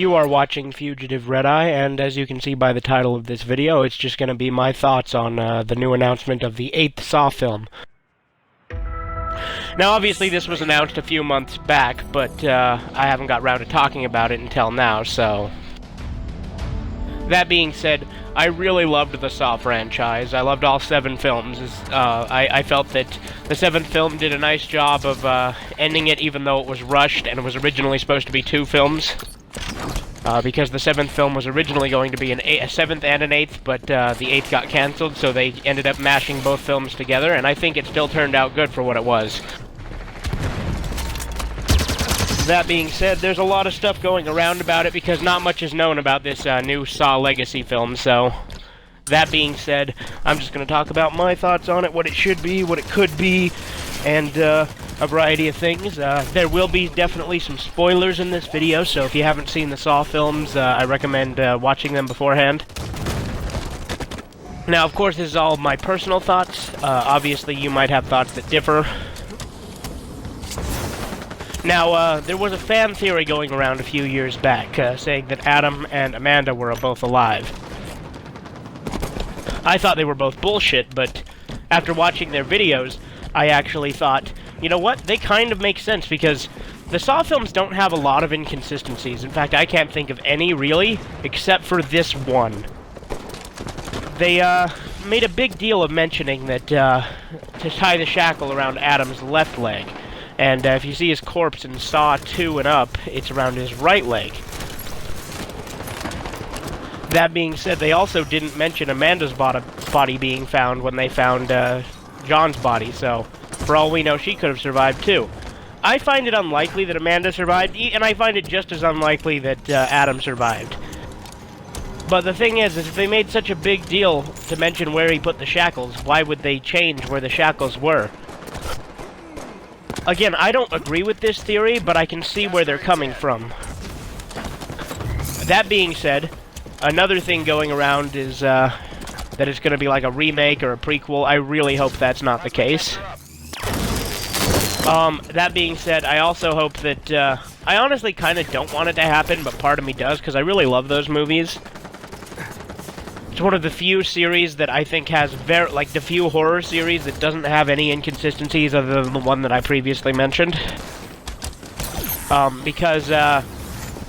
You are watching Fugitive Red Eye, and as you can see by the title of this video, it's just going to be my thoughts on the new announcement of the 8th Saw film. Now, obviously, this was announced a few months back, but I haven't got around to talking about it until now, so... That being said, I really loved the Saw franchise. I loved all 7 films. I felt that the 7th film did a nice job of ending it, even though it was rushed, and it was originally supposed to be 2 films. Because the 7th film was originally going to be a 7th and an 8th, but the 8th got cancelled, so they ended up mashing both films together, and I think it still turned out good for what it was. That being said, there's a lot of stuff going around about it because not much is known about this new Saw Legacy film, so... That being said, I'm just going to talk about my thoughts on it, what it should be, what it could be, and a variety of things. There will be definitely some spoilers in this video, so if you haven't seen the Saw films, I recommend watching them beforehand. Now, of course, this is all my personal thoughts. Obviously, you might have thoughts that differ. Now, there was a fan theory going around a few years back, saying that Adam and Amanda were both alive. I thought they were both bullshit, but after watching their videos, I actually thought, you know what, they kind of make sense, because the Saw films don't have a lot of inconsistencies. In fact, I can't think of any, really, except for this one. They, made a big deal of mentioning that, to tie the shackle around Adam's left leg. And if you see his corpse in Saw 2 and up, it's around his right leg. That being said, they also didn't mention Amanda's body being found when they found John's body, so for all we know, she could have survived too. I find it unlikely that Amanda survived, and I find it just as unlikely that Adam survived. But the thing is if they made such a big deal to mention where he put the shackles, why would they change where the shackles were? Again, I don't agree with this theory, but I can see where they're coming from. That being said, another thing going around is that it's going to be like a remake or a prequel. I really hope that's not the case. That being said, I also hope that, I honestly kind of don't want it to happen, but part of me does, because I really love those movies. It's one of the few series that I think has the few horror series that doesn't have any inconsistencies other than the one that I previously mentioned. Because,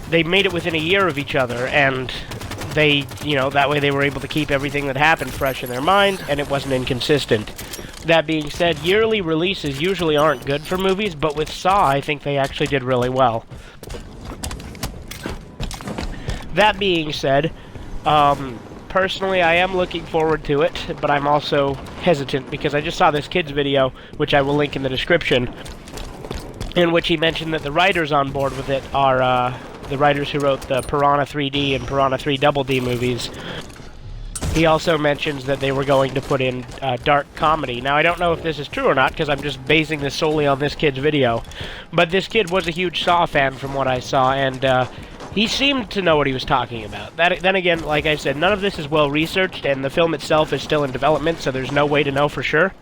they made it within a year of each other, and they, that way they were able to keep everything that happened fresh in their mind, and it wasn't inconsistent. That being said, yearly releases usually aren't good for movies, but with Saw, I think they actually did really well. That being said, personally, I am looking forward to it, but I'm also hesitant because I just saw this kid's video, which I will link in the description, in which he mentioned that the writers on board with it are the writers who wrote the Piranha 3D and Piranha 3 Double D movies. He also mentions that they were going to put in dark comedy. Now, I don't know if this is true or not, because I'm just basing this solely on this kid's video, but this kid was a huge Saw fan from what I saw, and he seemed to know what he was talking about. Then again, like I said, none of this is well researched, and the film itself is still in development, so there's no way to know for sure.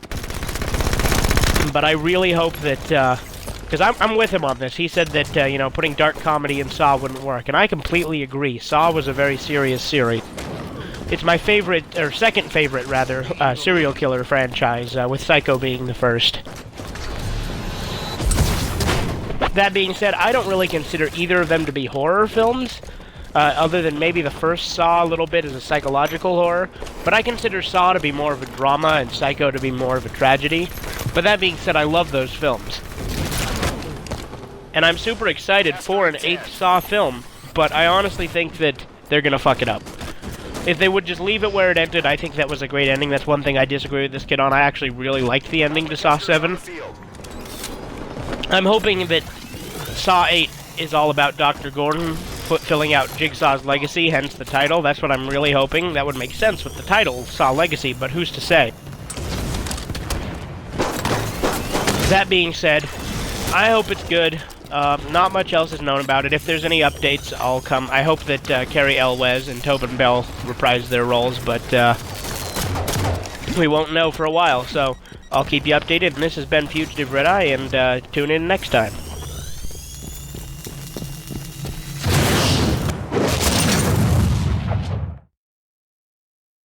But I really hope that, because I'm with him on this. He said that, putting dark comedy in Saw wouldn't work, and I completely agree. Saw was a very serious series. It's my favorite, or second favorite, rather, serial killer franchise, with Psycho being the first. That being said, I don't really consider either of them to be horror films, other than maybe the first Saw a little bit as a psychological horror, but I consider Saw to be more of a drama and Psycho to be more of a tragedy. But that being said, I love those films. And I'm super excited for an 8th Saw film, but I honestly think that they're gonna fuck it up. If they would just leave it where it ended, I think that was a great ending. That's one thing I disagree with this kid on. I actually really liked the ending to Saw 7. I'm hoping that Saw 8 is all about Dr. Gordon filling out Jigsaw's legacy, hence the title. That's what I'm really hoping. That would make sense with the title, Saw Legacy, but who's to say? That being said, I hope it's good. Not much else is known about it. If there's any updates, I'll come. I hope that Cary Elwes and Tobin Bell reprise their roles, but we won't know for a while, so I'll keep you updated. And this has been Fugitive Red Eye, and tune in next time.